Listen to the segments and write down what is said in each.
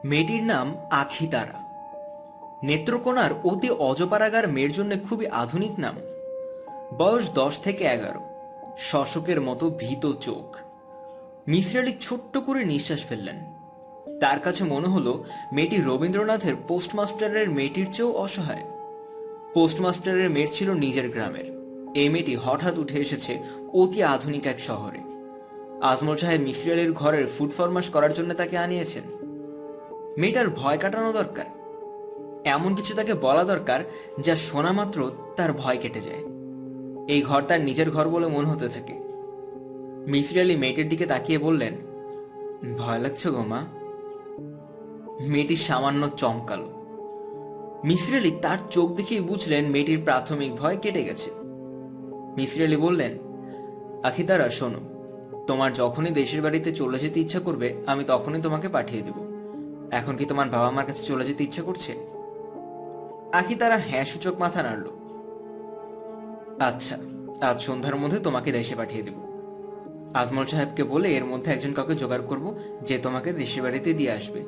মেয়েটির নাম আখি তারা। নেত্রকোনার অতি অজপাড়াগার মেয়ের জন্য খুবই আধুনিক নাম। বয়স 10 থেকে 11, শশকের মতো ভীত চোখ। মিসির আলি ছোট্ট করে নিঃশ্বাস ফেললেন। তার কাছে মনে হলো মেয়েটি রবীন্দ্রনাথের পোস্টমাস্টারের মেয়েটির চেয়েও অসহায়। পোস্টমাস্টারের মেয়ে ছিল নিজের গ্রামের। এই মেয়েটি হঠাৎ উঠে এসেছে অতি আধুনিক এক শহরে। আজমল সাহেব মিসির আলির ঘরের ফুড ফরমাশ করার জন্য তাকে আনিয়েছেন। মেয়েটার ভয় কাটানো দরকার, এমন কিছু তাকে বলা দরকার যা শোনা মাত্র তার ভয় কেটে যায়। এই ঘর তার নিজের ঘর বলে মনে হতে থাকে। মিসির আলি মেয়েটির দিকে তাকিয়ে বললেন, ভয় লাগছে গো মা? মেয়েটি সামান্য চমকালো। মিসির আলি তার চোখ দেখেই বুঝলেন মেয়েটির প্রাথমিক ভয় কেটে গেছে। মিসির আলি বললেন, আখিতারা শোনো, তোমার যখনই দেশের বাড়িতে চলে যেতে ইচ্ছা করবে আমি তখনই তোমাকে পাঠিয়ে দেব। এখন কি তোমার বাবা মার কাছে চলে যেতে ইচ্ছা করছে? আখি তারা হ্যাঁ সূচক মাথা নাড়ল। আচ্ছা, আজ সন্ধ্যার মধ্যে তোমাকে দেশে পাঠিয়ে দেব। আজমল সাহেবকে বলে এর মধ্যে একজন কাউকে জোগাড় করব যে তোমাকে দেশের বাড়িতে দিয়ে আসবে।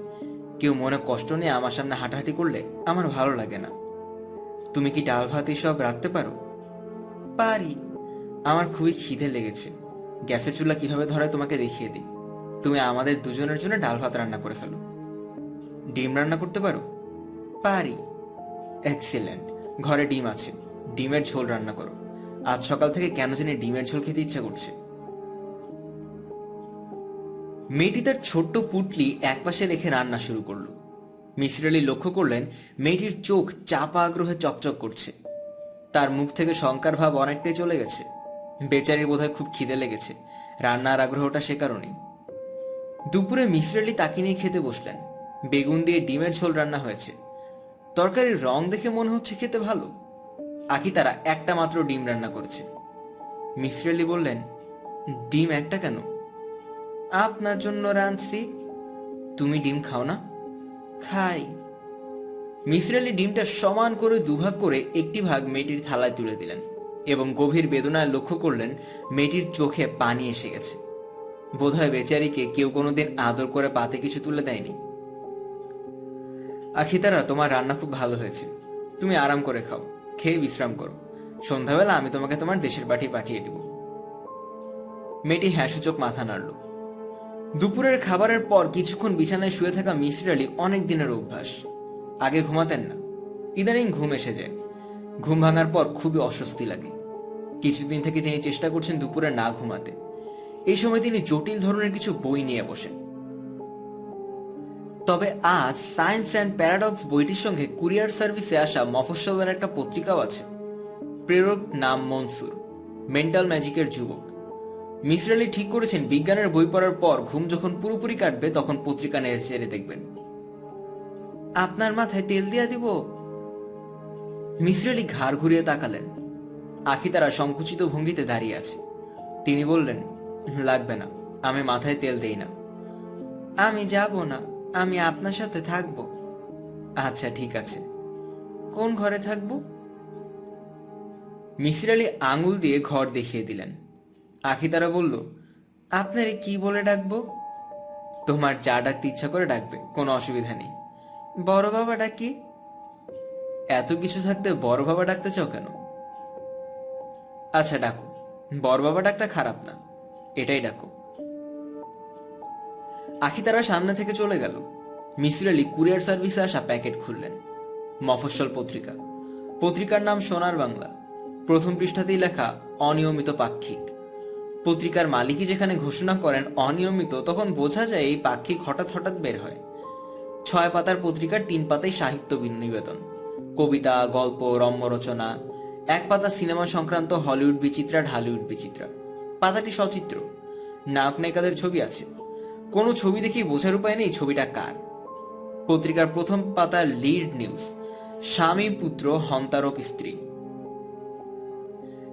কেউ মনে কষ্ট নিয়ে আমার সামনে হাঁটাহাঁটি করলে আমার ভালো লাগে না। তুমি কি ডাল ভাত এসব রাখতে পারো? পারি। আমার খুবই খিদে লেগেছে। গ্যাসের চুলা কিভাবে ধরায় তোমাকে দেখিয়ে দিই। তুমি আমাদের দুজনের জন্য ডাল ভাত রান্না করে ফেলো। ডিম রান্না করতে পারো? পারি। এক্সিলেন্ট। ঘরে ডিম আছে, ডিমের ঝোল রান্না করো। আজ সকাল থেকে কেন জানি ডিমের ঝোল খেতে ইচ্ছা করছে। মেয়েটি তার ছোট্ট পুটলি একপাশে রেখে রান্না শুরু করলো। মিসির আলি লক্ষ্য করলেন মেয়েটির চোখ চাপা আগ্রহে চকচক করছে। তার মুখ থেকে শঙ্কার ভাব অনেকটাই চলে গেছে। বেচারি বোধহয় খুব খিদে লেগেছে, রান্নার আগ্রহটা সে কারণেই। দুপুরে মিসির আলি তাকে নিয়ে খেতে বসলেন। বেগুন দিয়ে ডিমের ঝোল রান্না হয়েছে। তরকারির রং দেখে মনে হচ্ছে খেতে ভালো। আখি তারা একটা মাত্র ডিম রান্না করেছে। মিসির আলি বললেন, ডিম একটা কেন? আপনার জন্য রাঁধছি। তুমি ডিম খাও না? খাই। মিসির আলি ডিমটা সমান করে দুভাগ করে একটি ভাগ মেয়েটির থালায় তুলে দিলেন এবং গভীর বেদনায় লক্ষ্য করলেন মেয়েটির চোখে পানি এসে গেছে। বোধহয় বেচারিকে কেউ কোনোদিন আদর করে পাতে কিছু তুলে দেয়নি। আখিতারা, তোমার রান্না খুব ভালো হয়েছে। তুমি আরাম করে খাও, খেয়ে বিশ্রাম করো। সন্ধ্যাবেলা আমি তোমাকে তোমার দেশের বাড়ি পাঠিয়ে দিব। মেয়েটি হ্যাঁ সূচক মাথা নাড়ল। দুপুরের খাবারের পর কিছুক্ষণ বিছানায় শুয়ে থাকা মিসির আলি অনেক দিনের অভ্যাস। আগে ঘুমাতেন না, ইদানিং ঘুম এসে যায়। ঘুম ভাঙার পর খুবই অস্বস্তি লাগে। কিছুদিন থেকে তিনি চেষ্টা করছেন দুপুরে না ঘুমাতে। এই সময় তিনি জটিল ধরনের কিছু বই নিয়ে বসেন। তবে আজ সায়েন্স অ্যান্ড প্যারাডক্স বইটির সঙ্গে কুরিয়ার সার্ভিসে আসা মফস্বলের একটা পত্রিকাও আছে। প্রেরক নাম মনসুর, মেন্টাল ম্যাজিকের যুবক। মিসির আলি ঠিক করেছেন বিজ্ঞানের বই পড়ার পর ঘুম যখন পুরোপুরি কাটবে তখন পত্রিকা নেড়ে চেড়ে দেখবেন। আপনার মাথায় তেল দিয়া দিব? মিসির আলি ঘাড় ঘুরিয়ে তাকালেন। আখি তারা সংকুচিত ভঙ্গিতে দাঁড়িয়ে আছে। তিনি বললেন, লাগবে না, আমি মাথায় তেল দেই না। আমি যাব না, আমি আপনার সাথে থাকব। আচ্ছা ঠিক আছে। কোন ঘরে থাকব? মিসির আলি আঙুল দিয়ে ঘর দেখিয়ে দিলেন। আখি তারা বলল, আপনারে কি বলে ডাকবো? তোমার যা ডাকতে ইচ্ছা করে ডাকবে, কোনো অসুবিধা নেই। বড় বাবা ডাকি? এত কিছু থাকতে বড় বাবা ডাকতে চাও কেন? আচ্ছা ডাকো, বড় বাবা ডাকটা খারাপ না, এটাই ডাকো। আখি তারা সামনে থেকে চলে গেল। মিসির আলি কুরিয়ার সার্ভিসে আসা প্যাকেট খুললেন। মফস্বল পত্রিকা। পত্রিকার নাম সোনার বাংলা। প্রথম পৃষ্ঠাতেই লেখা অনিয়মিত পাক্ষিক। পত্রিকার মালিকই যেখানে ঘোষণা করেন অনিয়মিত, তখন বোঝা যায় এই পাক্ষিক হঠাৎ হঠাৎ বের হয়। 6 পাতার পত্রিকার 3 পাতায় সাহিত্য নিবেদন, কবিতা, গল্প, রম্য রচনা। 1 পাতা সিনেমা সংক্রান্ত হলিউড বিচিত্রা, ঢালিউড বিচিত্রা। পাতাটি সচিত্র, নায়ক নায়িকাদের ছবি আছে। কোনো ছবি দেখেই বোঝার উপায় নেই ছবিটা কার। পত্রিকার প্রথম পাতার লিড নিউজ, স্বামী পুত্র হন্তারক স্ত্রী।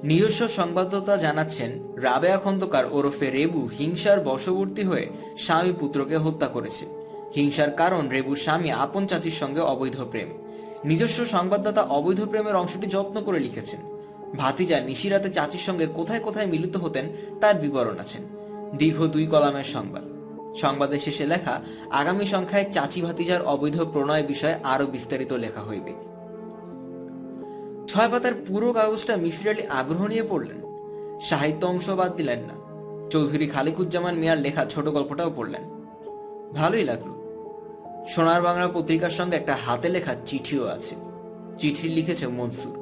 নিজস্ব সংবাদদাতা জানাচ্ছেন, রাবেয়া খন্দকার ওরফে রেবু হিংসার বশবর্তী হয়ে স্বামী পুত্রকে হত্যা করেছে। হিংসার কারণ রেবুর স্বামী আপন চাচির সঙ্গে অবৈধ প্রেম। নিজস্ব সংবাদদাতা অবৈধ প্রেমের অংশটি যত্ন করে লিখেছেন। ভাতিজা নিশিরাতে চাচির সঙ্গে কোথায় কোথায় মিলিত হতেন তার বিবরণ আছেন। দীর্ঘ 2 কলামের সংবাদ। সংবাদের শেষে লেখা আগামী সংখ্যায় চাচি ভাতিজার অবৈধ প্রণয় বিষয়ে আরো বিস্তারিত লেখা হইবে। 6 পাতার পুরো কাগজটা মিসির আলী আগ্রহ নিয়ে পড়লেন। সাহিত্য অংশ বাদ দিলেন না। চৌধুরী খালিকুজ্জামান মিয়ার লেখা ছোট গল্পটাও পড়লেন। ভালোই লাগলো। সোনার বাংলা পত্রিকার সঙ্গে একটা হাতে লেখা চিঠিও আছে। চিঠি লিখেছে মনসুর।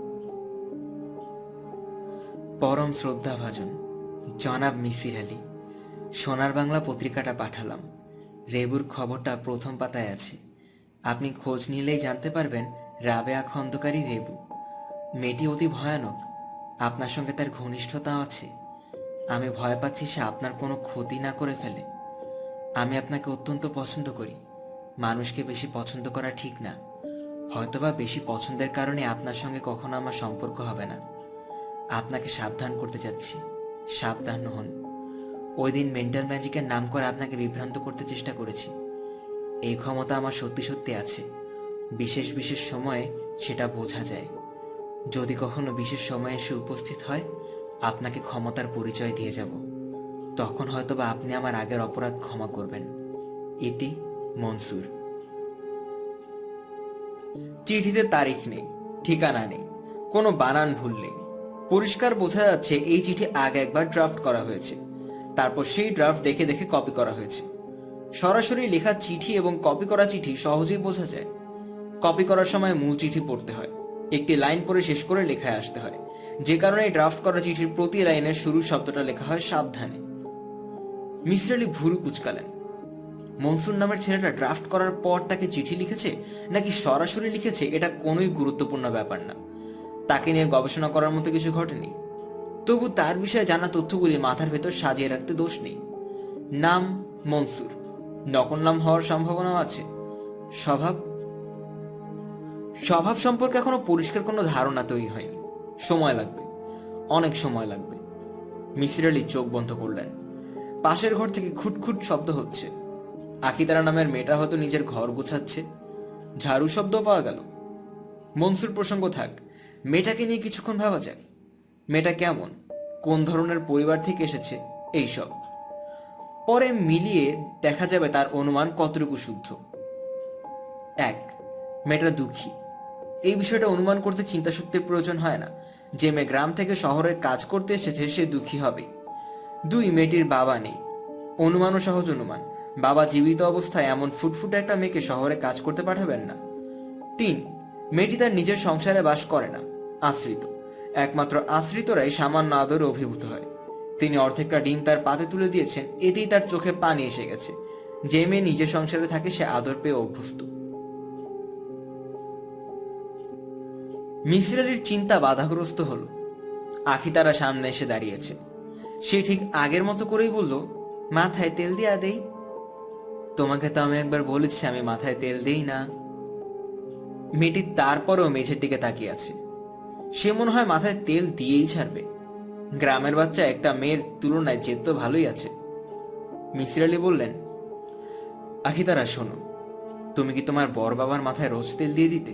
পরম শ্রদ্ধাভাজন জনাব মিসির আলী, সোনার বাংলা পত্রিকাটা পাঠালাম। রেবুর খবরটা প্রথম পাতায় আছে। আপনি খোঁজ নিলেই জানতে পারবেন রাবেয়া খন্দকারী রেবু। মেয়েটি অতি ভয়ানক। আপনার সঙ্গে তার ঘনিষ্ঠতা আছে। আমি ভয় পাচ্ছি সে আপনার কোনো ক্ষতি না করে ফেলে। আমি আপনাকে অত্যন্ত পছন্দ করি। মানুষকে বেশি পছন্দ করা ঠিক না। হয়তোবা বেশি পছন্দের কারণে আপনার সঙ্গে কখনো আমার সম্পর্ক হবে না। আপনাকে সাবধান করতে চাচ্ছি, সাবধান হন। ওই দিন মেন্টাল ম্যাজিকের নাম করে আপনাকে বিভ্রান্ত করতে চেষ্টা করেছি। এই ক্ষমতা আমার সত্যি সত্যি আছে। বিশেষ বিশেষ সময়ে সেটা বোঝা যায়। যদি কখনো বিশেষ সময়ে এসে উপস্থিত হয়, আপনাকে ক্ষমতার পরিচয় দিয়ে যাব। তখন হয়তোবা আপনি আমার আগের অপরাধ ক্ষমা করবেন। ইতি মনসুর। চিঠিতে তারিখ নেই, ঠিকানা নেই, কোনো বানান ভুল নেই। পরিষ্কার বোঝা যাচ্ছে এই চিঠি আগে একবার ড্রাফট করা হয়েছে। তারপর সেই ড্রাফট দেখে দেখে কপি করা হয়েছে। সরাসরি লেখা চিঠি এবং কপি করা চিঠি সহজেই বোঝা যায়। কপি করার সময় মূল চিঠি পড়তে হয়, একটি লাইন পড়ে শেষ করে লেখায় আসতে হয়। যে কারণে ড্রাফট করা চিঠির প্রতি লাইনের শুরুর শব্দটা লেখা হয় সাবধানে। মিসির আলী ভুরু কুচকালেন। মনসুর নামের ছেলেটা ড্রাফট করার পর তাকে চিঠি লিখেছে নাকি সরাসরি লিখেছে এটা কোনোই গুরুত্বপূর্ণ ব্যাপার না। তাকে নিয়ে গবেষণা করার মতো কিছু ঘটেনি। তবু তার বিষয়ে জানা তথ্যগুলি মাথার ভেতর সাজিয়ে রাখতে দোষ নেই। নাম মনসুর, নকল নাম হওয়ার সম্ভাবনাও আছে। স্বভাব স্বভাব সম্পর্কে এখনো পরিষ্কার কোনো ধারণা তৈরি হয়নি। সময় লাগবে, অনেক সময় লাগবে। মিসির আলী চোখ বন্ধ করলেন। পাশের ঘর থেকে খুটখুট শব্দ হচ্ছে। আখিতারা নামের মেয়েটা হয়তো নিজের ঘর গোছাচ্ছে। ঝাড়ু শব্দ পাওয়া গেল। মনসুর প্রসঙ্গ থাক, মেয়েটাকে নিয়ে কিছুক্ষণ ভাবা যাক। মেয়েটা কেমন, কোন ধরনের পরিবার থেকে এসেছে, এইসব পরে মিলিয়ে দেখা যাবে তার অনুমান কতটুকু শুদ্ধ। 1, মেয়েটা দুঃখী। এই বিষয়টা অনুমান করতে চিন্তাশক্তির প্রয়োজন হয় না। যে মেয়ে গ্রাম থেকে শহরে কাজ করতে এসেছে সে দুঃখী হবে। 2, মেয়েটির বাবা নেই। অনুমানও সহজ অনুমান। বাবা জীবিত অবস্থায় এমন ফুটফুটে একটা মেয়েকে শহরে কাজ করতে পাঠাবেন না। 3, মেয়েটি তার নিজের সংসারে বাস করে না, আশ্রিত। একমাত্র আশ্রিতরাই সামান্য আদরে অভিভূত হয়। তিনি অর্ধেকটা ডিম তার পাতে তুলে দিয়েছেন, এতেই তার চোখে পানি এসে গেছে। যে মেয়ে নিজের সংসারে থাকে সে আদর পেয়ে অভ্যস্ত। মিসির আলীর চিন্তা বাধাগ্রস্ত হলো। আখিতারা সামনে এসে দাঁড়িয়েছে। সে ঠিক আগের মতো করেই বলল, মাথায় তেল দিয়া দেই। তোমাকে তো আমি একবার বলেছি আমি মাথায় তেল দেই না। মেয়েটি তারপরেও মেঝের দিকে তাকিয়ে আছে। সে মনে হয় মাথায় তেল দিয়েই ছাড়বে। গ্রামের বাচ্চা একটা মেয়ের তুলনায় জেদ তো ভালোই আছে। মিসির আলী বললেন, আখিতারা শোনো, তুমি কি তোমার বর বাবার মাথায় রোজ তেল দিয়ে দিতে?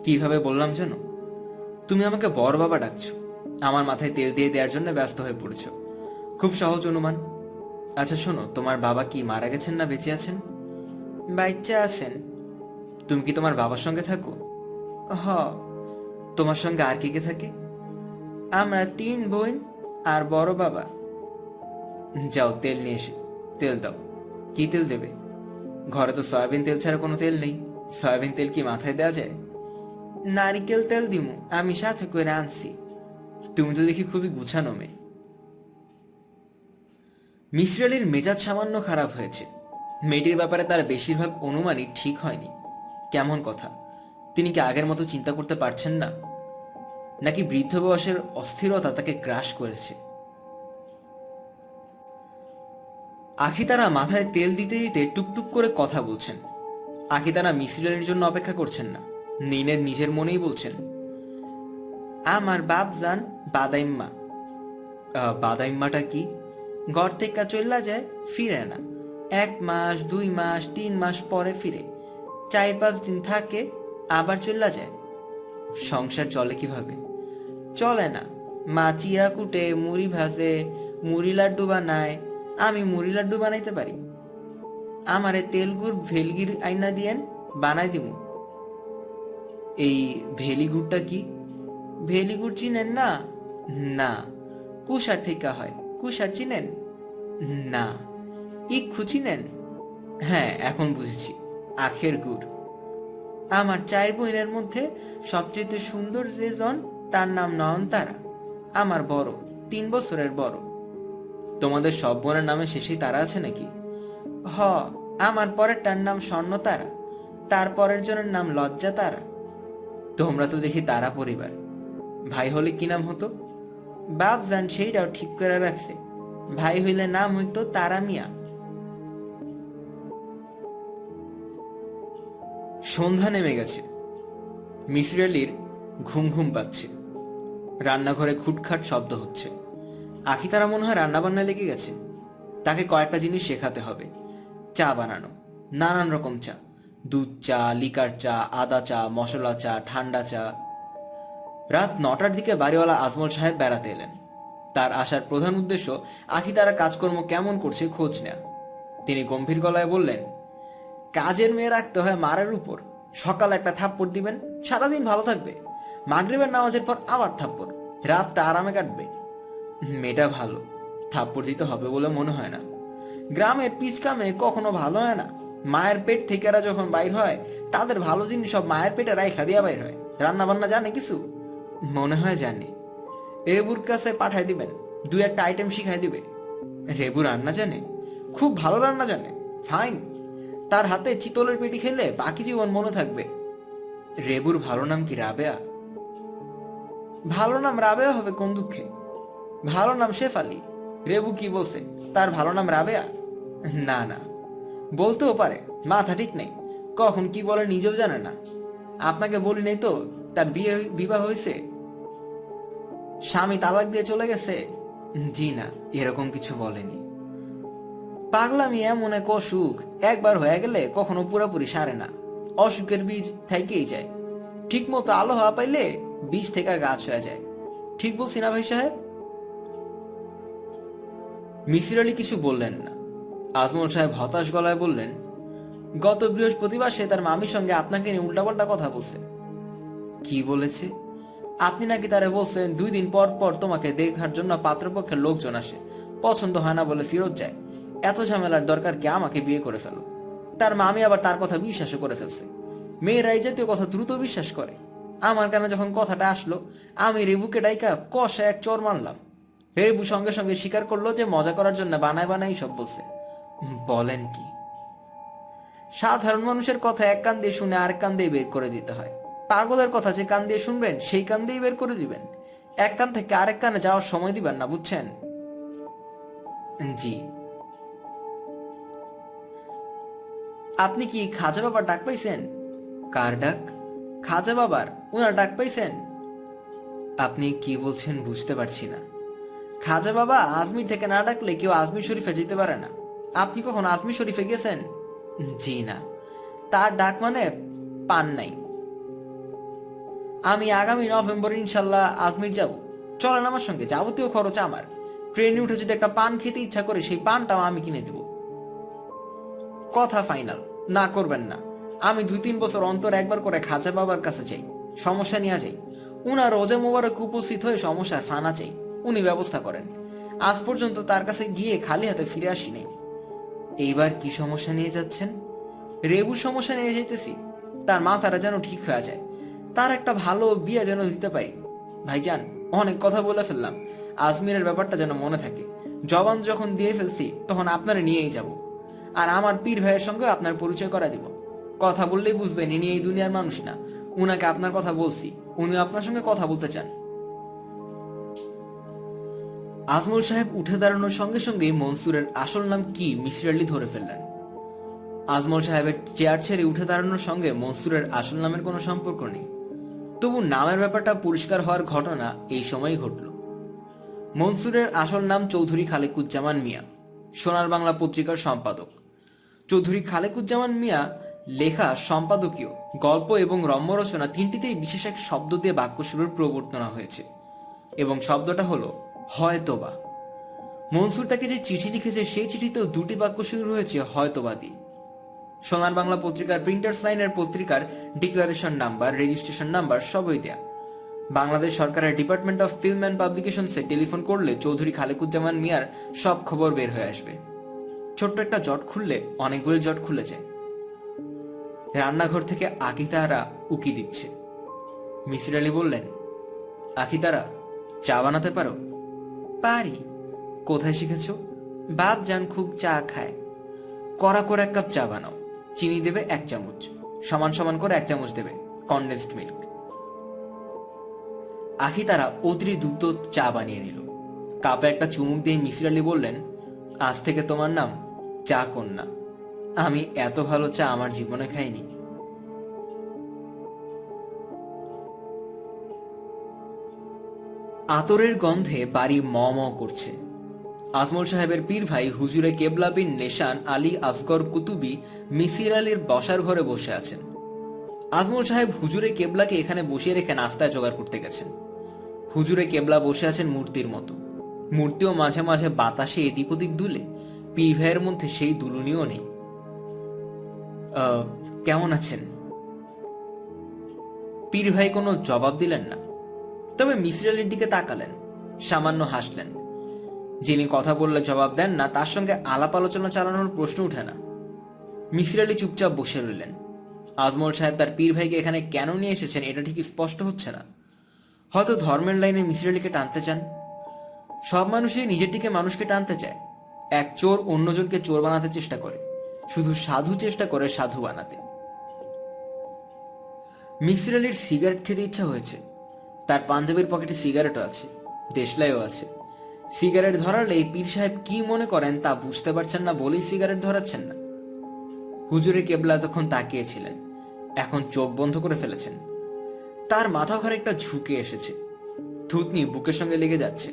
কিভাবে বললাম জানো? তুমি আমাকে বর বাবা ডাকছো, আমার মাথায় তেল দিয়ে দেওয়ার জন্য ব্যস্ত হয়ে পড়েছ। খুব সহজ অনুমান। আচ্ছা শোনো, তোমার বাবা কি মারা গেছেন না বেঁচে আছেন? বাচ্চা আছেন। তুমি কি তোমার বাবার সঙ্গে থাকো? হ। তোমার সঙ্গে আর কে কে থাকে? আমরা 3 বোন আর বড় বাবা। যাও তেল নিয়ে এসে তেল দাও। কি তেল দেবে? ঘরে তো সয়াবিন তেল ছাড়া কোনো তেল নেই। সয়াবিন তেল কি মাথায় দেওয়া যায়? নারিকেল তেল দিমু, আমি সাথে করে আনছি। তুমি তো দেখি খুবই গুছানো মেয়ে। মিসির আলীর মেজাজ সামান্য খারাপ হয়েছে। মেয়েটির ব্যাপারে তার বেশিরভাগ অনুমানই ঠিক হয়নি। কেমন কথা, তিনি কি আগের মতো চিন্তা করতে পারছেন না? নাকি বৃদ্ধ বয়সের অস্থিরতা তাকে গ্রাস করেছে? আখিতারা মাথায় তেল দিতে দিতে টুকটুক করে কথা বলছেন। আখিতারা মিসির আলীর জন্য অপেক্ষা করছেন না, নিজের মনেই বলছেন, আমার বাপ জান বাদাইম্মা। বাদাইম্মাটা কি? ঘর থেকে চল্লা যায়, ফিরে না। 1 মাস 2 মাস 3 মাস পরে ফিরে, 4-5 দিন থাকে, আবার চল্লা যায়। সংসার চলে কিভাবে? চলে না। মা চিরা কুটে, মুড়ি ভাজে, মুড়ি লাড্ডু বানায়, আমি মুড়ি লাড্ডু বানাইতে পারি। আমারে তেল গুড় ভেলগির আইনা দিয়েন, বানাই দিমু। এই ভেলি গুড়টা কি? ভেলি গুড় চিনেন না? না। কুষার থেকে হয়, কুষার চিনেন? না। ইক্ষু চিনেন? হ্যাঁ, এখন বুঝেছি, আখের গুড়। আমার চার বোনের মধ্যে সবচেয়ে সুন্দর যে জন, তার নাম নয়নতারা। আমার বড়, 3 বছরের বড়। তোমাদের সব বোনের নামে শেষেই তারা আছে নাকি? হ, আমার পরেরটার নাম স্বর্ণতারা, তারপরের জনের নাম লজ্জা তারা। তোমরা তো দেখি তারা পরিবার। ভাই হলে কি নাম হতো? বাপ জান সেইটাও ঠিক করে রাখছে। ভাই হইলে নাম হইতো তারা মিয়া। সন্ধ্যা নেমে গেছে। মিসির আলির ঘুম ঘুম পাচ্ছে। রান্নাঘরে খুটখাট শব্দ হচ্ছে। আখি তারা মনে হয় রান্নাবান্না লেগে গেছে। তাকে কয়েকটা জিনিস শেখাতে হবে। চা বানানো, নানান রকম চা, দুধ চা, লিকার চা, আদা চা, মশলা চা, ঠান্ডা চা। রাত 9টার দিকে বাড়িওয়ালা আজমল সাহেব বেড়াতে এলেন। তার আসার প্রধান উদ্দেশ্য আখি তারা কাজকর্ম কেমন করছে খোঁজ নেয়া। তিনি গম্ভীর গলায় বললেন, কাজের মেয়ে রাখতে হয় মারের উপর। সকাল একটা থাপ্পড় দিবেন, সারাদিন ভালো থাকবে। মাগরিবের নামাজের পর আবার থাপ্পড়, রাতটা আরামে কাটবে। মেয়েটা ভালো, থাপ্পড় দিতে হবে বলে মনে হয় না। গ্রামের পিচকা মেয়ে কখনো ভালো হয় না। মায়ের পেট থেকে এরা যখন বাইর হয়, তাদের ভালো জিনিস সব মায়ের পেটে রাইখা দিয়া বাইর হয়। রান্না বান্না জানে কিছু? মনে হয় জানে। রেবুর কাছে পাঠাই দিবেন, 2-1টা আইটেম শিখাই দিবে। রেবু রান্না জানে? খুব ভালো রান্না জানে। ফাইন। তার হাতে চিতলের পেটি খেলে বাকি জীবন মনে থাকবে। রেবুর ভালো নাম কি রাবেয়া? ভালো নাম রাবেয়া হবে কোন দুঃখে? ভালো নাম শেফালি। রেবু কি বলছে তার ভালো নাম রাবেয়া? না না, বলতেও পারে, মাথা ঠিক নেই। কখন কি বলে নিজেও জানে না। আপনাকে বলি নেই তো তার বিবাহ হয়েছে? স্বামী তালাক দিয়ে চলে গেছে? জি না, এরকম কিছু বলেনি। পাগলামি এমন এক অসুখ, একবার হয়ে গেলে কখনো পুরোপুরি সারে না। অসুখের বীজ থেকেই যায়। ঠিক মতো আলো হওয়া পাইলে বীজ থেকে গাছ হয়ে যায়। ঠিক বলছি না ভাই সাহেব? মিসির আলি কিছু বললেন না। আজমল সাহেব হতাশ গলায় বললেন, গত বৃহস্পতিবার সে তার মামির সঙ্গে আপনাকে নিয়ে উল্টাপাল্টা কথা বলছে। কি বলেছে? আপনি নাকি তারে বলছেন 2 দিন পর পর তোমাকে দেখার জন্য পাত্রপক্ষের লোকজন আসে, পছন্দ হয় না বলে ফেরত যায়। এত ঝামেলার দরকার কি আমাকে বিয়ে করে ফেলো। তার মামি আবার তার কথা বিশ্বাসও করে ফেলছে। মেয়েরা এই জাতীয় কথা দ্রুত বিশ্বাস করে। আমার কানে যখন কথাটা আসলো, আমি রেবুকে ডাইকা কষা এক চর মারলাম। রেবু সঙ্গে সঙ্গে স্বীকার করলো যে মজা করার জন্য বানায় বানাই সব বলছে। বলেন কি? সাধারণ মানুষের কথা এক কান দিয়ে শুনে আরেক কান দিয়ে বের করে দিতে হয়। পাগলের কথা যে কান দিয়ে শুনবেন সেই কান দিয়ে বের করে দিবেন। এক কান থেকে আরেক কানে যাওয়ার সময় দিবেন না, বুঝছেন? জি। আপনি কি খাজা বাবার ডাক পাইছেন? কার ডাক? খাজা বাবার। উনার ডাক পাইছেন? আপনি কি বলছেন বুঝতে পারছি না। খাজা বাবা আজমির থেকে না ডাকলে কেউ আজমির শরীফে যেতে পারে না। আপনি কখন আজমির শরীফে গেছেন? জি না। তার ডাক মানে পান নাই। আমি আগামী নভেম্বরে ইনশাল্লাহ আজমির যাব। চলেন আমার সঙ্গে, যাবতীয় খরচ আমার। ট্রেনে উঠে যদি একটা পান খেতে ইচ্ছা করে সেই পানটাও আমি কিনে দেব। কথা ফাইনাল। না করবেন না? আমি 2-3 বছর অন্তর একবার করে খাজা বাবার কাছে চাই, সমস্যা নিয়ে যাই। উনার রোজা মোবারক উপস্থিত হয়ে সমস্যার ফানা চাই, উনি ব্যবস্থা করেন। আজ পর্যন্ত তার কাছে গিয়ে খালি হাতে ফিরে আসি নাই। এইবার কি সমস্যা নিয়ে যাচ্ছেন? রেবু সমস্যা নিয়ে যেতেছি। তার মাথাটা যেন ঠিক হয়ে যায়, তার একটা ভালো বিয়ে যেন দিতে পারি। ভাইজান, অনেক কথা বলে ফেললাম। আজমিরের ব্যাপারটা যেন মনে থাকে। জবান যখন দিয়ে ফেলছি তখন আপনারা নিয়েই যাব। আর আমার পীর ভাইয়ের সঙ্গে আপনার পরিচয় করা দিব। কথা বললেই বুঝবেন ইনি এই দুনিয়ার মানুষ না। উনাকে আপনার কথা বলছি, উনি আপনার সঙ্গে কথা বলতে চান। আজমল সাহেব উঠে দাঁড়ানোর সঙ্গে সঙ্গে মনসুরের আসল নাম কি মিসির আলি ধরে ফেললেন। আজমল সাহেবের চেয়ার ছেড়ে উঠে দাঁড়ানোর সঙ্গে মনসুরের আসল নামের কোনো সম্পর্ক নেই। তবু নামের ব্যাপারটা পরিষ্কার হওয়ার ঘটনা এই সময়ই ঘটল। মনসুরের আসল নাম চৌধুরী খালেকুজ্জামান মিয়া, সোনার বাংলা পত্রিকার সম্পাদক। চৌধুরী খালেকুজ্জামান মিয়া লেখা সম্পাদকীয়, গল্প এবং রম্য রচনা তিনটিতেই বিশেষ এক শব্দ দিয়ে বাক্য শুরুর প্রবর্তনা হয়েছে, এবং শব্দটা হলো হয়তোবা। মনসুর তাকে যে চিঠি লিখেছে সেই চিঠিতেও দুটি বাক্য শুরু হয়েছে হয়তোবা দিয়ে। সোনার বাংলা পত্রিকার প্রিন্টার্স লাইনের পত্রিকার ডিক্লারেশন নাম্বার, রেজিস্ট্রেশন নাম্বার সবই দেয়া। বাংলাদেশ সরকারের ডিপার্টমেন্ট অফ ফিল্ম অ্যান্ড পাবলিকেশনসে টেলিফোন করলে চৌধুরী খালেকুজ্জামান মিয়ার সব খবর বের হয়ে আসবে। ছোট্ট একটা জট খুললে অনেকগুলো জট খুলে যায়। রান্নাঘর থেকে আকিতারা উকি দিচ্ছে। মিসির আলী বললেন, আকিতারা, চা বানাতে পারো? পারি। কোথায় শিখেছ? বাপ জান খুব চা খায়। কড়া করে 1 কাপ চা বানাও। চিনি দেবে 1 চামচ, সমান সমান করে 1 চামচ দেবে কনডেন্সড মিল্ক। আখিতারা অতি দ্রুত চা বানিয়ে নিল। কাপে একটা চুমুক দিয়ে মিসির আলী বললেন, আজ থেকে তোমার নাম চা কন্যা। আমি এত ভালো চা আমার জীবনে খাইনি। আতরের গন্ধে বাড়ি ম ম করছে। আজমল সাহেবের পীর ভাই হুজুরে কেবলা বিন নেশান আলী আসগর কুতুবি মিসির আলীর বসার ঘরে বসে আছেন। আজমল সাহেব হুজুরে কেবলাকে এখানে বসিয়ে রেখে নাস্তায় জোগাড় করতে গেছেন। হুজুরে কেবলা বসে আছেন মূর্তির মতো। মূর্তিও মাঝে মাঝে বাতাসে এদিক ওদিক দুলে। পীর ভাইয়ের মধ্যে সেই দুলুনিও নেই। কেমন আছেন? পীর ভাই কোনো জবাব দিলেন না, তবে মিসির আলীর দিকে তাকালেন, সামান্য হাসলেন। যিনি কথা বললে জবাব দেন না তার সঙ্গে আলাপ আলোচনা চালানোর প্রশ্ন উঠে না। মিসির আলী চুপচাপ বসে রইলেন। আজমল সাহেব তার পীর ভাইকে এখানে কেন নিয়ে এসেছেন এটা ঠিক স্পষ্ট হচ্ছে না। হয়তো ধর্মের লাইনে মিসির আলীকে টানতে চান। সব মানুষই নিজের দিকে মানুষকে টানতে চায়। এক চোর অন্যজনকে চোর বানাতে চেষ্টা করে, শুধু সাধু চেষ্টা করে সাধু বানাতে। মিসির আলীর সিগারেট খেতে ইচ্ছা হয়েছে। তার পাঞ্জাবির পকেটে সিগারেটও আছে, দেশলাইও আছে। সিগারেট ধরালে পীর সাহেব কি মনে করেন তা বুঝতে পারছেন না বলেই সিগারেট ধরাচ্ছেন না। হুজুরে কেবলা তখন তাকিয়েছিলেন, এখন চোখ বন্ধ করে ফেলেছেন। তার মাথা খানিকটা ঝুঁকে এসেছে, থুতনি বুকের সঙ্গে লেগে যাচ্ছে।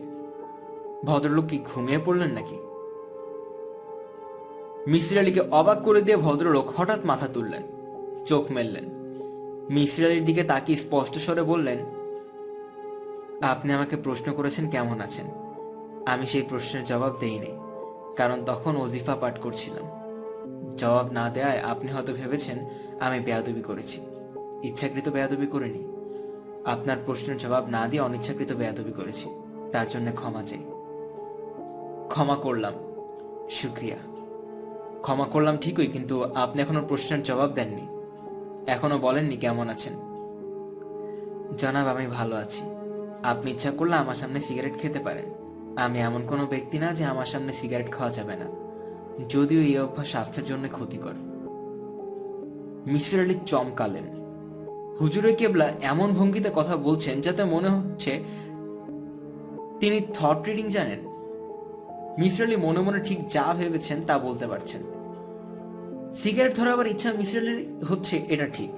ভদ্রলোক কি ঘুমিয়ে পড়লেন নাকি? মিসির আলীকে অবাক করে দিয়ে ভদ্রলোক হঠাৎ মাথা তুললেন, চোখ মেললেন। মিসির আলীর দিকে তাকিয়ে স্পষ্ট স্বরে বললেন, আপনি আমাকে প্রশ্ন করেছেন কেমন আছেন। আমি সেই প্রশ্নের জবাব দেইনি, কারণ তখন ওজিফা পাঠ করছিলাম। জবাব না দেয়ায় আপনি হয়তো ভেবেছেন আমি বেয়াদবি করেছি। ইচ্ছাকৃত বেয়াদবি করিনি। আপনার প্রশ্নের জবাব না দিয়ে অনিচ্ছাকৃত বেয়াদবি করেছি, তার জন্য ক্ষমা চাই। ক্ষমা করলাম, শুক্রিয়া। ক্ষমা করলাম ঠিকই, কিন্তু আপনি এখনো প্রশ্নের জবাব দেননি, এখনো বলেননি কেমন আছেন। জনাব, আমি ভালো আছি। আপনি ইচ্ছা করলে আমার সামনে সিগারেট খেতে পারেন। আমি এমন কোনো ব্যক্তি না যে আমার সামনে সিগারেট খাওয়া যাবে না, যদিও এই অভ্যাস স্বাস্থ্যের জন্য ক্ষতিকর। মিসির আলী চমকালেন। হুজুরে কেবলা এমন ভঙ্গিতে কথা বলছেন যাতে মনে হচ্ছে তিনি থট রিডিং জানেন। মিসির আলী মনে মনে ঠিক যা ভেবেছেন তা বলতে পারছেন। সিগারেট ধরাবার ইচ্ছা মিসির আলীর হচ্ছে, এটা ঠিক।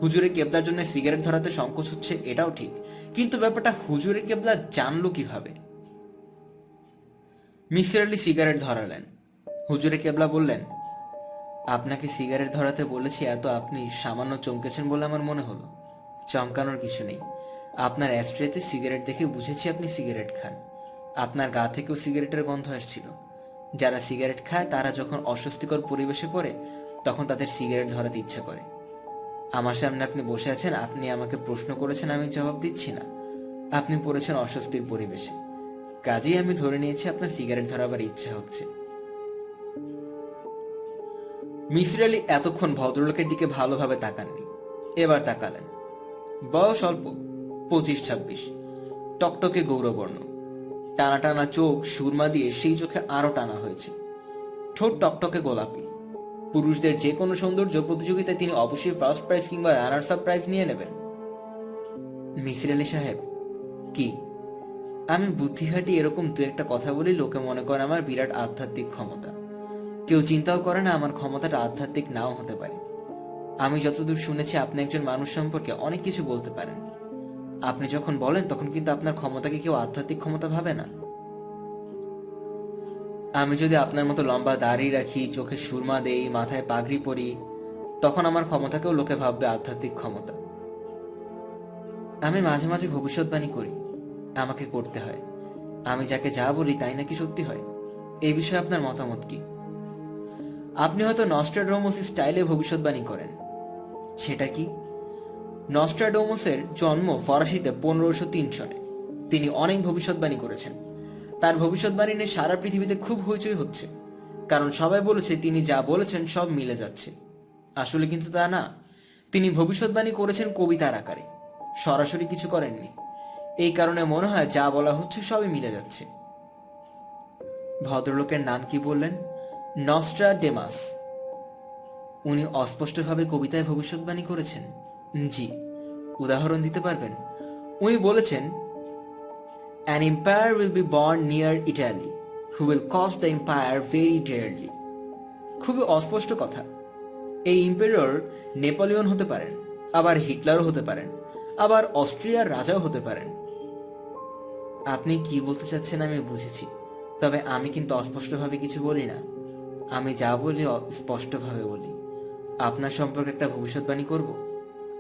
হুজুরে কেবলার জন্য সিগারেট ধরাতে সংকোচ হচ্ছে, এটাও ঠিক। কিন্তু ব্যাপারটা হুজুরে কেবলা জানলো কিভাবে? মিসির আলী সিগারেট ধরালেন। হুজুরে কেবলা বললেন, আপনাকে সিগারেট ধরাতে বলেছি এত আপনি সামান্য চমকেছেন বলে আমার মনে হলো। চমকানোর কিছু নেই। আপনার অ্যাস্ট্রেতে সিগারেট দেখে বুঝেছি আপনি সিগারেট খান। আপনার গা থেকেও সিগারেটের গন্ধ আসছিল। যারা সিগারেট খায় তারা যখন অস্বস্তিকর পরিবেশে পড়ে তখন তাদের সিগারেট ধরাতে ইচ্ছা করে। আমার সামনে আপনি বসে আছেন, আপনি আমাকে প্রশ্ন করেছেন, আমি জবাব দিচ্ছি না। আপনি পড়েছেন অস্বস্তির পরিবেশে, কাজেই আমি ধরে নিয়েছি আপনার সিগারেট ধরাবার ইচ্ছা হচ্ছে। মিসির আলী এতক্ষণ ভদ্রলোকের দিকে ভালোভাবে তাকাননি, এবার তাকালেন। বয়স অল্প, 25-26, টকটকে গৌরবর্ণ। টানা টানা চোখ সুরমা দিয়ে সেই চোখে আরো টানা হয়েছে। ঠোঁট টকটকে গোলাপি। পুরুষদের যে কোনো সৌন্দর্য প্রতিযোগিতায় তিনি অবশ্যই ফার্স্ট প্রাইজ কিংবা রানার্স আপ প্রাইজ নিয়ে নেবেন। মিসির আলী সাহেব, কি? আমি বুদ্ধি খাটি এরকম দু একটা কথা বলি, লোকে মনে করে আমার বিরাট আধ্যাত্মিক ক্ষমতা। কেউ চিন্তাও করে না আমার ক্ষমতাটা আধ্যাত্মিক নাও হতে পারে। আমি যতদূর শুনেছি আপনি একজন মানুষ সম্পর্কে অনেক কিছু বলতে পারেন। আপনি যখন বলেন তখন কিন্তু আপনার ক্ষমতাকে কেউ আধ্যাত্মিক ক্ষমতা ভাবে না। আমি যদি আপনার মতো লম্বা দাড়ি রাখি, চোখে সুরমা দেই, মাথায় পাগড়ি পরি, তখন আমার ক্ষমতাকেও লোকে ভাববে আধ্যাত্মিক ক্ষমতা। আমি মাঝে মাঝে ভবিষ্যৎবাণী করি, আমাকে করতে হয়। আমি যাকে যা বলি তাই নাকি সত্যি হয়। এই বিষয়ে আপনার মতামত কি? আপনি হয়তো নস্ট্রাডামুস স্টাইলে ভবিষ্যৎবাণী করেন। সেটা কি? নস্ট্রাডামুসের জন্ম ফরাসিতে 1503 সনে। তিনি অনেক ভবিষ্যৎবাণী করেছেন। তার ভবিষ্যৎবাণী নিয়ে সারা পৃথিবীতে খুব হইচই হচ্ছে, কারণ সবাই বলেছে তিনি যা বলেছেন সব মিলে যাচ্ছে। আসলে কিন্তু তা না। তিনি ভবিষ্যৎবাণী করেছেন কবিতার আকারে, সরাসরি কিছু করেননি। এই কারণে মনে হয় যা বলা হচ্ছে সবই মিলে যাচ্ছে। ভদ্রলোকের নাম কি বললেন? নস্ট্রাডেমাস। উনি অস্পষ্টভাবে কবিতায় ভবিষ্যৎবাণী করেছেন? জি। উদাহরণ দিতে পারবেন? উনি বলেছেন, An empire will be born near Italy, who will cost the empire very dearly. খুবই অস্পষ্ট কথা। এই ইম্পেরিয়র নেপোলিয়ন হতে পারেন, আবার হিটলারও হতে পারেন, আবার অস্ট্রিয়ার রাজাও হতে পারেন। আপনি কি বলতে চাচ্ছেন আমি বুঝেছি, তবে আমি কিন্তু অস্পষ্টভাবে কিছু বলি না। আমি যা বলি স্পষ্টভাবে বলি। আপনার সম্পর্কে একটা ভবিষ্যৎবাণী করব?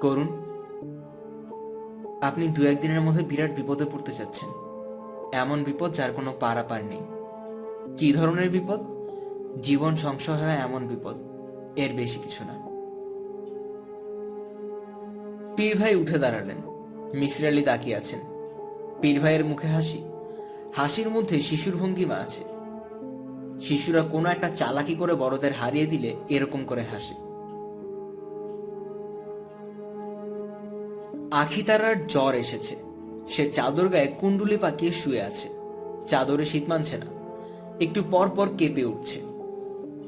করুন। আপনি 2-1 দিনের মধ্যে বিরাট বিপদে পড়তে চাচ্ছেন। এমন বিপদ যার কোনো পারাপার নেই। কি ধরনের বিপদ? জীবন সংশয় হয় এমন বিপদ, এর বেশি কিছু না। পীর ভাই উঠে দাঁড়ালেন। মিসির আলি তাকিয়ে আছেন। পীর ভাইয়ের মুখে হাসি, হাসির মধ্যে শিশুর ভঙ্গিমা আছে। শিশুরা কোনো একটা চালাকি করে বড়দের হারিয়ে দিলে এরকম করে হাসে। আখিতারার জ্বর এসেছে। সে চাদর গায়ে কুণ্ডুলি পাকিয়ে শুয়ে আছে। চাদরে শীত মানছে না, একটু পর পর কেঁপে উঠছে।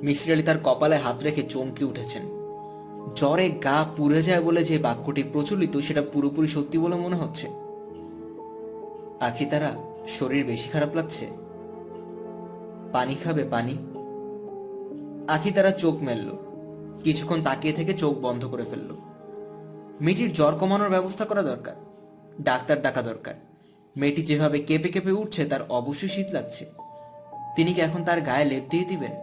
মিসির আলি তার কপালে হাত রেখে চমকে উঠেছেন। জ্বরে গা পুড়ে যায় বলে যে বাক্যটি প্রচলিত সেটা পুরোপুরি সত্যি বলে মনে হচ্ছে। আখিতারা, শরীর বেশি খারাপ লাগছে? পানি খাবে? পানি? আখিতারা চোখ মেলল, কিছুক্ষণ তাকিয়ে থেকে চোখ বন্ধ করে ফেলল। মেয়েটির জ্বর কমানোর ব্যবস্থা করা দরকার, ডাক্তার ডাকা দরকার। মেয়েটি যেভাবে কেঁপে কেঁপে উঠছে তার অবশ্যই শীত লাগছে। তিনি কি এখন তার গায়ে লেপ দিয়ে দিবেন?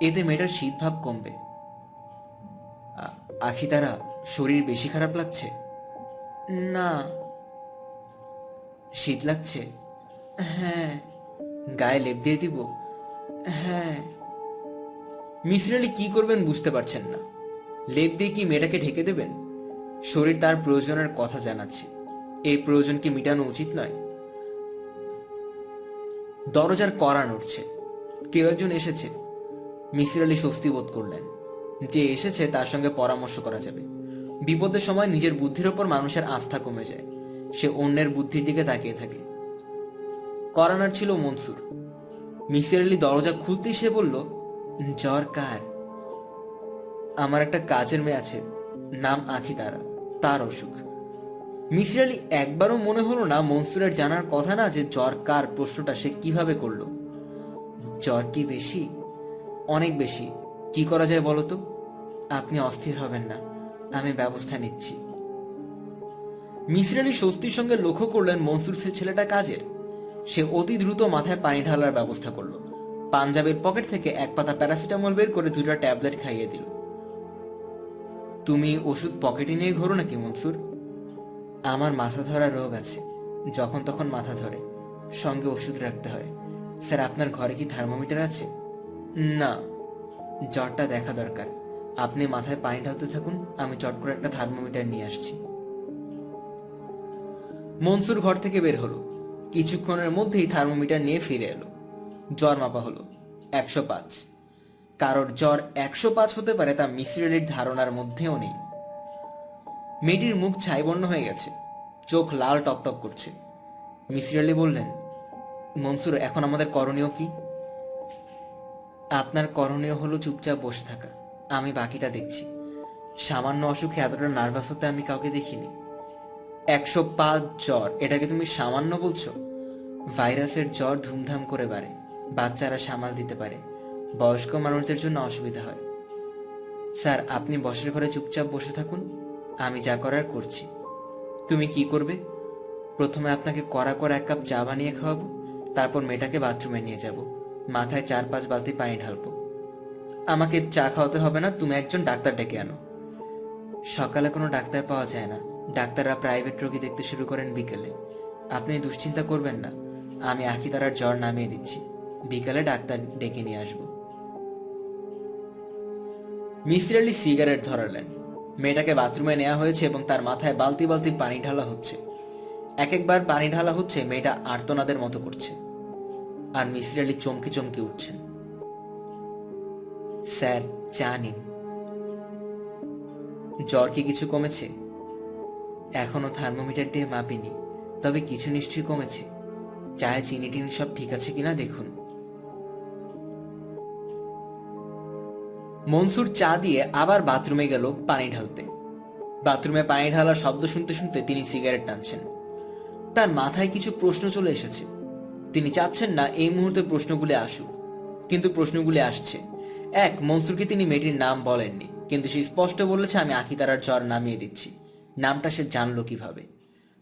এতে মেয়েটার শীত ভাব কমবে। আখিতারা, শরীর বেশি খারাপ লাগছে? না। শীত লাগছে? হ্যাঁ। গায়ে লেপ দিয়ে দিব? হ্যাঁ। মিসির আলি কি করবেন বুঝতে পারছেন না। লেপ দিয়ে কি মেয়েটাকে ঢেকে দেবেন? শরীর তার প্রয়োজনের কথা জানাচ্ছে, এই প্রয়োজন কি মিটানো উচিত নয়? দরজার কড়া নড়ছে। কেউ একজন এসেছে। মিসির আলি স্বস্তি বোধ করলেন। যে এসেছে তার সঙ্গে পরামর্শ করা যাবে। বিপদের সময় নিজের বুদ্ধির ওপর মানুষের আস্থা কমে যায়, সে অন্যের বুদ্ধির দিকে তাকিয়ে থাকে। করানার ছিল মনসুর। মিসির আলি দরজা খুলতেই সে বলল, জ্বর কার? আমার একটা কাজের মেয়ে আছে, নাম আখিতারা, তার অসুখ। মিসির আলি একবারও মনে হলো না মনসুরের জানার কথা না যে জ্বর কার প্রশ্নটা সে কিভাবে করলো। জ্বর কি বেশি? অনেক বেশি। কি করা যায় বলতো? আপনি অস্থির হবেন না, আমি ব্যবস্থা নিচ্ছি। মিসির আলি স্বস্তির সঙ্গে লক্ষ্য করলেন মনসুর ছেলেটা কাজের। সে অতি দ্রুত মাথায় পানি ঢালার ব্যবস্থা করলো। পাঞ্জাবের পকেট থেকে এক পাতা প্যারাসিটামল বের করে 2টা ট্যাবলেট খাইয়ে দিল। তুমি ওষুধ পকেটে নিয়ে ঘোরো নাকি মনসুর? আমার মাথা ধরা রোগ আছে, যখন তখন মাথা ধরে, সঙ্গে ওষুধ রাখতে হয়। স্যার, আপনার ঘরে কি থার্মোমিটার আছে? না। জ্বরটা দেখা দরকার। আপনি মাথায় পানি ঢালতে থাকুন, আমি চট করে একটা থার্মোমিটার নিয়ে আসছি। মনসুর ঘর থেকে বের হলো। কিছুক্ষণের মধ্যেই থার্মোমিটার নিয়ে ফিরে এলো। জ্বর মাপা হলো 105। কারোর জ্বর 105 হতে পারে তা মিসির আলির ধারণার মধ্যেও নেই। মেয়েটির মুখ ছাইবর্ণ হয়ে গেছে, চোখ লাল টকটক করছে। মিসির আলি বললেন, মনসুর, এখন আমাদের করণীয় কি? আপনার করণীয় হলো চুপচাপ বসে থাকা, আমি বাকিটা দেখছি। সামান্য অসুখে এতটা নার্ভাস হতে আমি কাউকে দেখিনি। 105 জ্বর, এটাকে তুমি সামান্য বলছো? ভাইরাসের জ্বর ধুমধাম করে বাড়ে, বাচ্চারা সামাল দিতে পারে, বয়স্ক মানুষদের জন্য অসুবিধা হয়। স্যার, আপনি বসের ঘরে চুপচাপ বসে থাকুন, আমি যা করার করছি। তুমি কি করবে? প্রথমে আপনাকে কড়া কড়া 1 কাপ চা বানিয়ে খাওয়াবো, তারপর মেয়েটাকে বাথরুমে নিয়ে যাব, মাথায় 4-5 বালতি পানি ঢালবো। আমাকে চা খাওয়াতে হবে না, তুমি একজন ডাক্তার ডেকে আনো। সকালে কোনো ডাক্তার পাওয়া যায় না, ডাক্তাররা প্রাইভেট রোগী দেখতে শুরু করেন বিকেলে। আপনি দুশ্চিন্তা করবেন না, আমি আখিতারার জ্বর নামিয়ে দিচ্ছি। বিকালে ডাক্তার ডেকে নিয়ে আসবো। মিসির আলি সিগারেট ধরালেন। মেয়েটাকে বাথরুমে নেওয়া হয়েছে এবং তার মাথায় বালতি বালতি পানি ঢালা হচ্ছে। এক একবার পানি ঢালা হচ্ছে, মেয়েটা আর্তনাদের মতো করছে, আর মিসির আলি চমকে চমকে উঠছেন। স্যার, চা নিন। জ্বর কি কিছু কমেছে? এখনো থার্মোমিটার দিয়ে মাপিনি, তবে কিছু নিশ্চয়ই কমেছে। চায়ে চিনি টিনি সব ঠিক আছে কিনা দেখুন। মনসুর চা দিয়ে আবার বাথরুমে গেল পানি ঢালতে। বাথরুমে পানি ঢালার শব্দ শুনতে শুনতে তিনি সিগারেট টানছেন। তার মাথায় কিছু প্রশ্ন চলে এসেছে। তিনি চাচ্ছেন না এই মুহূর্তে প্রশ্নগুলি আসুক, কিন্তু প্রশ্নগুলি আসছে। এক, মনসুরকে তিনি মেয়েটির নাম বলেননি, কিন্তু সে স্পষ্ট বলেছে আমি আখিতারার জ্বর নামিয়ে দিচ্ছি। নামটা সে জানলো কিভাবে?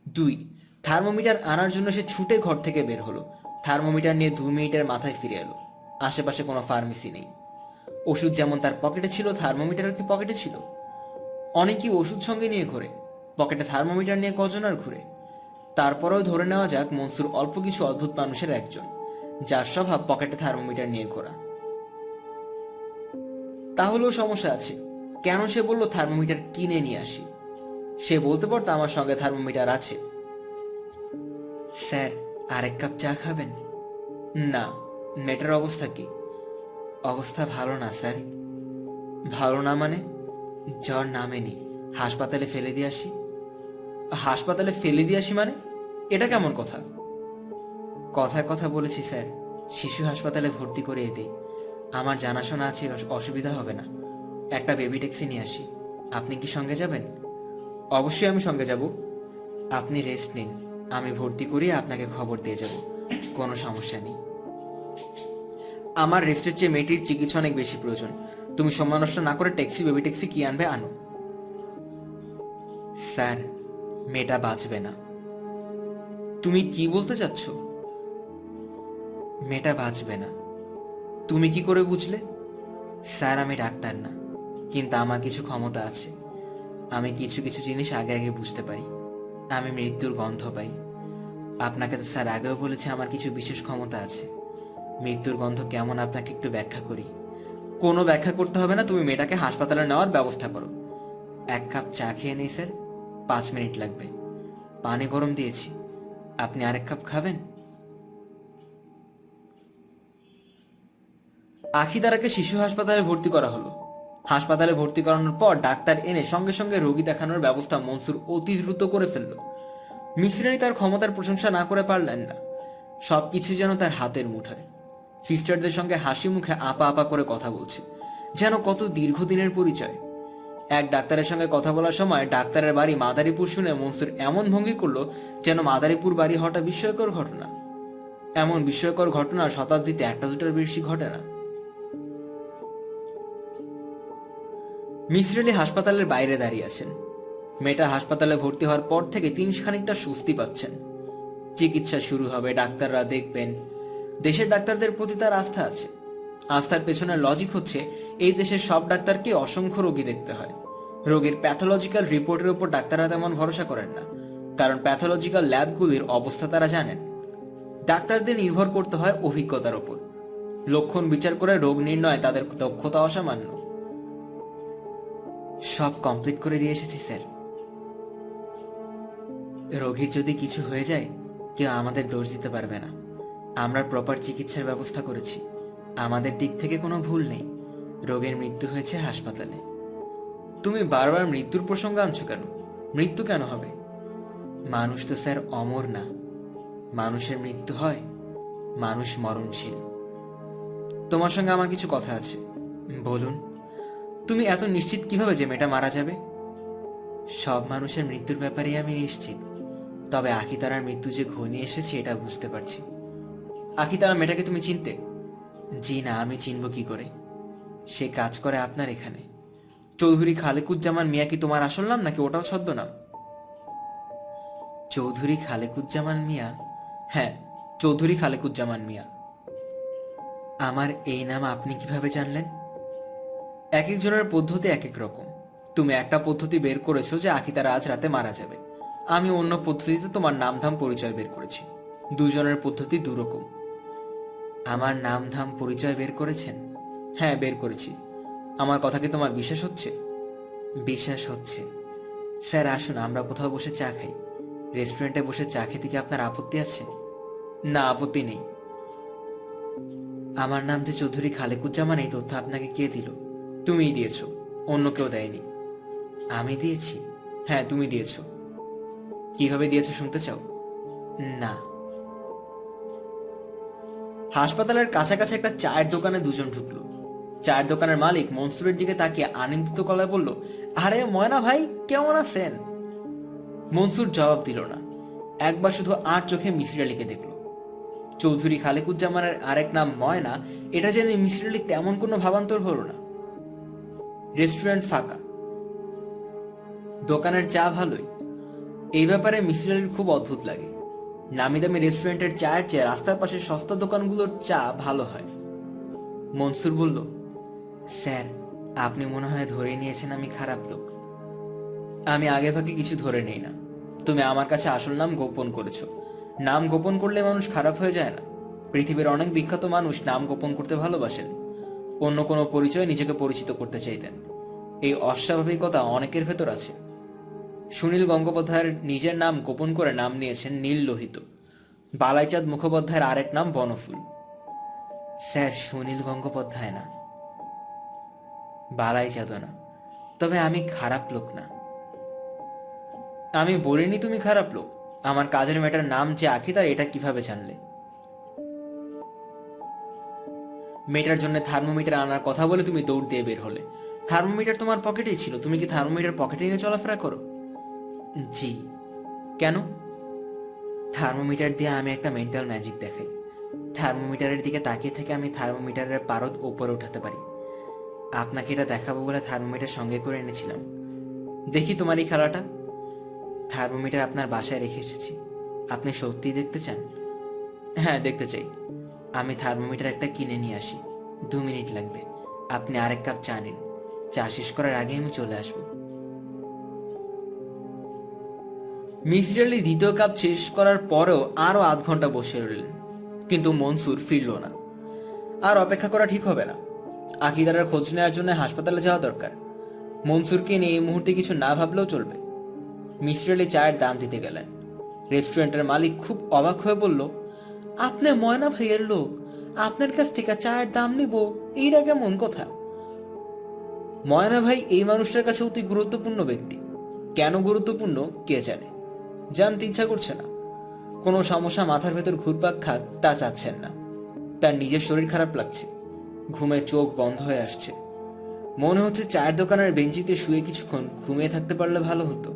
দুই, থার্মোমিটার আনার জন্য সে ছুটে ঘর থেকে বের হলো। থার্মোমিটার নিয়ে 2 মিনিটের মাথায় ফিরে এলো। আশেপাশে কোনো ফার্মেসি নেই। ওষুধ যেমন তার পকেটে ছিল, থার্মোমিটারও কি পকেটে ছিল? অনেকেই ওষুধ সঙ্গে নিয়ে ঘোরে, পকেটে থার্মোমিটার নিয়ে কজন আর ঘুরে? তারপরেও ধরে নেওয়া যাক মনসুর অল্প কিছু অদ্ভুত মানুষের একজন, যার স্বভাব পকেটে থার্মোমিটার নিয়ে ঘোরা। তাহলেও সমস্যা আছে। কেন সে বলল থার্মোমিটার কিনে নিয়ে আসি? সে বলতে পারতো আমার সঙ্গে থার্মোমিটার আছে। স্যার, আরেক কাপ চা খাবেন? না। মেয়েটার অবস্থা কি? অবস্থা ভালো না স্যার। ভালো না মানে? জ্বর নামেনি, হাসপাতালে ফেলে দিয়ে আসি। হাসপাতালে ফেলে দিয়ে আসি মানে? এটা কেমন কথা? কথায় কথা বলেছি স্যার, শিশু হাসপাতালে ভর্তি করিয়ে দিই। আমার জানাশোনা আছে, অসুবিধা হবে না। একটা বেবি ট্যাক্সি নিয়ে আসি। আপনি কি সঙ্গে যাবেন? অবশ্যই আমি সঙ্গে যাব। আপনি রেস্ট নিন, আমি ভর্তি করিয়ে আপনাকে খবর দিয়ে যাব। কোনো সমস্যা নেই। আমার রেস্টের চেয়ে মেয়েটির চিকিৎসা অনেক বেশি প্রয়োজন। তুমি সময় নষ্ট না করে ট্যাক্সি, বেবি ট্যাক্সি কি আনবে আনো। স্যার, মেয়েটা বাঁচবে না। তুমি কি বলতে চাচ্ছ? মেয়েটা বাঁচবে না। তুমি কি করে বুঝলে? স্যার, আমি ডাক্তার না, কিন্তু আমার কিছু ক্ষমতা আছে। আমি কিছু কিছু জিনিস আগে আগে বুঝতে পারি। আমি মৃত্যুর গন্ধ পাই। আপনাকে তো স্যার আগেও বলেছি আমার কিছু বিশেষ ক্ষমতা আছে। মৃত্যুর গন্ধ কেমন আপনাকে একটু ব্যাখ্যা করি। কোনো ব্যাখ্যা করতে হবে না, তুমি মেয়েটাকে হাসপাতালে নেওয়ার ব্যবস্থা করো। 1 কাপ চা খেয়ে নেই স্যার, 5 মিনিট লাগবে। পানি গরম দিয়েছি, আপনি আরেক কাপ খাবেন? আখিতারাকে শিশু হাসপাতালে ভর্তি করা হলো। হাসপাতালে ভর্তি করানোর পর ডাক্তার এনে সঙ্গে সঙ্গে রোগী দেখানোর ব্যবস্থা মনসুর অতি দ্রুত করে ফেলল। মিসির তার ক্ষমতার প্রশংসা না করে পারলেন না। সবকিছু যেন তার হাতের মুঠায়। সিস্টারদের সঙ্গে হাসি মুখে আপা আপা করে কথা বলছে, যেন কত দীর্ঘদিনের পরিচয়। এক ডাক্তারের সঙ্গে কথা বলার সময় ডাক্তারের বাড়ি মাদারীপুর শুনে মনসুর এমন ভঙ্গি করলো যেন মাদারীপুর বাড়ি হওয়াটা বিস্ময়কর ঘটনা। এমন বিস্ময়কর ঘটনা শতাব্দীতে একটা দুটার বেশি ঘটে না। মিসির আলি হাসপাতালের বাইরে দাঁড়িয়ে আছেন। মেয়েটা হাসপাতালে ভর্তি হওয়ার পর থেকে তিনি খানিকটা স্বস্তি পাচ্ছেন। চিকিৎসা শুরু হবে, ডাক্তাররা দেখবেন। দেশের ডাক্তারদের প্রতি তার আস্থা আছে। আস্থার পেছনে লজিক হচ্ছে এই দেশের সব ডাক্তারকে অসংখ্য রোগী দেখতে হয়। রোগীর প্যাথোলজিক্যাল রিপোর্টের উপর ডাক্তাররা তেমন ভরসা করেন না, কারণ প্যাথোলজিক্যাল ল্যাবগুলির অবস্থা তারা জানেন। ডাক্তারদের নির্ভর করতে হয় অভিজ্ঞতার ওপর। লক্ষণ বিচার করে রোগ নির্ণয় তাদের দক্ষতা অসামান্য। সব কমপ্লিট করে দিয়ে এসেছি স্যার। রোগীর যদি কিছু হয়ে যায় কেউ আমাদের দোষ দিতে পারবে না। আমরা প্রপার চিকিৎসার ব্যবস্থা করেছি, আমাদের দিক থেকে কোনো ভুল নেই। রোগের মৃত্যু হয়েছে হাসপাতালে। তুমি বারবার মৃত্যুর প্রসঙ্গ আনছো কেন? মৃত্যু কেন হবে? মানুষ তো স্যার অমর না। মানুষের মৃত্যু হয়, মানুষ মরণশীল। তোমার সঙ্গে আমার কিছু কথা আছে। বলুন। তুমি এত নিশ্চিত কিভাবে যে মেয়েটা মারা যাবে? সব মানুষের মৃত্যুর ব্যাপারেই আমি নিশ্চিত, তবে আখিতারার মৃত্যু যে ঘনিয়ে এসেছে এটা বুঝতে পারছি। আখিতারা মেয়েটাকে তুমি চিনতে? জি না, আমি চিনব কি করে? সে কাজ করে আপনার এখানে। চৌধুরী খালেকুজ্জামান মিয়া কি তোমার আসল নাম নাকি ওটাও ছদ্মনাম? চৌধুরী খালেকুজ্জামান মিয়া? হ্যাঁ, চৌধুরী খালেকুজ্জামান মিয়া। আমার এই নাম আপনি কিভাবে জানলেন? এক একজনের পদ্ধতি এক এক রকম। তুমি একটা পদ্ধতি বের করেছো যে আখিতারা আজ রাতে মারা যাবে। আমি অন্য পদ্ধতিতে তোমার নামধাম পরিচয় বের করেছি। দুজনের পদ্ধতি দুরকম। আমার নাম ধাম পরিচয় বের করেছেন? হ্যাঁ, বের করেছি। আমার কথা কি তোমার বিশ্বাস হচ্ছে? বিশ্বাস হচ্ছে। স্যার আসুন, আমরা কোথাও বসে চা খাই। রেস্টুরেন্টে বসে চা খেতে কি আপনার আপত্তি আছে? না, আপত্তি নেই। আমার নাম যে চৌধুরী খালেকুজ্জামান, এই তথ্য আপনাকে কে দিল? তুমিই দিয়েছো, অন্য কেউ দেয়নি। আমি দিয়েছি? হ্যাঁ, তুমি দিয়েছো। কিভাবে দিয়েছো শুনতে চাও? না। হাসপাতালের কাছাকাছি একটা চায়ের দোকানে দুজন ঢুকলো। চায়ের দোকানের মালিক মনসুরের দিকে তাকিয়ে আনন্দিত গলায় বলল, আরে ময়না ভাই, কেমন আছেন? মনসুর জবাব দিল না, একবার শুধু আর চোখে মিসির আলীকে দেখল। চৌধুরী খালেকুজ্জামানের আরেক নাম ময়না, এটা জেনে মিসির আলী তেমন কোনো ভাবান্তর হলো না। রেস্টুরেন্ট ফাঁকা, দোকানের চা ভালোই। এই ব্যাপারে মিসির আলীর খুব অদ্ভুত লাগে। নামি দামি রেস্টুরেন্টের চায়ের চেয়ে রাস্তার পাশে সস্তা দোকানগুলোর চা ভালো হয়। মনসুর বলল, স্যার, আপনি মনে হয় ধরে নিয়েছেন আমি খারাপ লোক। আমি আগে ভাগে কিছু ধরে নেই না। তুমি আমার কাছে আসল নাম গোপন করেছো। নাম গোপন করলে মানুষ খারাপ হয়ে যায় না। পৃথিবীর অনেক বিখ্যাত মানুষ নাম গোপন করতে ভালোবাসেন, অন্য কোনো পরিচয়ে নিজেকে পরিচিত করতে চাইতেন। এই অস্বাভাবিকতা অনেকের ভেতর আছে। সুনীল গঙ্গোপাধ্যায়ের নিজের নাম গোপন করে নাম নিয়েছেন নীল লোহিত। বালাইচাঁদ মুখোপাধ্যায়ের আরেক নাম বনফুল। স্যার, সুনীল গঙ্গোপাধ্যায় না, বালাইচাঁদও না। তবে আমি খারাপ লোক না। আমি বলিনি তুমি খারাপ লোক। আমার কাজের মেয়েটার নাম যে আখিতার, এটা কিভাবে জানলে? মেয়েটার জন্য থার্মোমিটার আনার কথা বলে তুমি দৌড় দিয়ে বের হলে। থার্মোমিটার তোমার পকেটেই ছিল। তুমি কি থার্মোমিটার পকেটে নিয়ে চলাফেরা করো? জি। কেন? থার্মোমিটার দিয়ে আমি একটা মেন্টাল ম্যাজিক দেখাই। থার্মোমিটারের দিকে তাকিয়ে থেকে আমি থার্মোমিটারের পারদ উপরে উঠাতে পারি। আপনাকে এটা দেখাবো বলে থার্মোমিটার সঙ্গে করে এনেছিলাম। দেখি তোমার এই খেলাটা। থার্মোমিটার আপনার বাসায় রেখে এসেছি। আপনি সত্যিই দেখতে চান? হ্যাঁ, দেখতে চাই। আমি থার্মোমিটার একটা কিনে নিয়ে আসি। 2 মিনিট লাগবে। আপনি আরেক কাপ চা নিন। চা শেষ করার আগে আমি চলে আসবো। মিসির আলী দ্বিতীয় কাপ শেষ করার পরেও আরো আধ ঘন্টা বসে রইলেন, কিন্তু মনসুর ফিরল না। আর অপেক্ষা করা ঠিক হবে না। আকিদারের খোঁজ নেওয়ার জন্য হাসপাতালে যাওয়া দরকার। মনসুরকে নিয়ে এই মুহূর্তে কিছু না ভাবলেও চলবে। মিসির আলী চায়ের দাম দিতে গেলেন। রেস্টুরেন্টের মালিক খুব অবাক হয়ে বলল, আপনি ময়না ভাইয়ের লোক, আপনার কাছ থেকে চায়ের দাম নিব, এইটা কেমন কথা? ময়না ভাই এই মানুষটার কাছে অতি গুরুত্বপূর্ণ ব্যক্তি। কেন গুরুত্বপূর্ণ কে জানে। জানতে ইচ্ছা করছে না। কোনো সমস্যা মাথার ভেতর ঘুরপাক খাক তা চাচ্ছেন না। তার নিজের শরীর খারাপ লাগছে। ঘুমে চোখ বন্ধ হয়ে আসছে। মনে হচ্ছে চায়ের দোকানের বেঞ্চিতে শুয়ে কিছুক্ষণ ঘুমিয়ে থাকতে পারলে ভালো হতো।